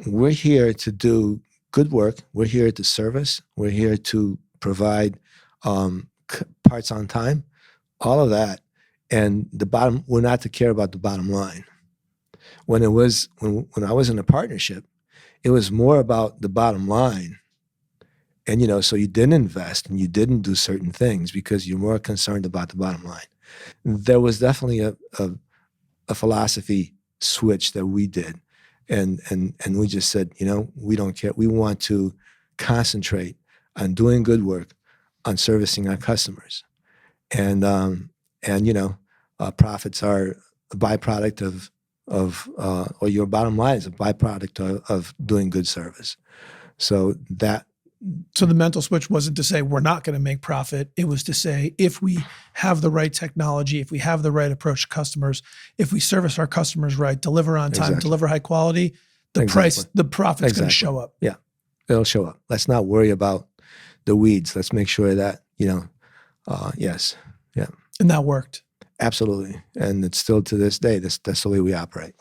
we're here to do good work. We're here to service. We're here to provide parts on time, all of that. And we're not to care about the bottom line. When I was in a partnership, it was more about the bottom line. And, so you didn't invest and you didn't do certain things because you're more concerned about the bottom line. There was definitely a philosophy switch that we did. And we just said, we don't care. We want to concentrate on doing good work, on servicing our customers. And profits are a byproduct or your bottom line is a byproduct of doing good service. So the mental switch wasn't to say we're not going to make profit. It was to say if we have the right technology, if we have the right approach to customers, if we service our customers right, deliver on time, deliver high quality, the profit's going to show up. Yeah, it'll show up. Let's not worry about the weeds. Let's make sure that, yes. Yeah. And that worked. Absolutely. And it's still to this day, that's the way we operate.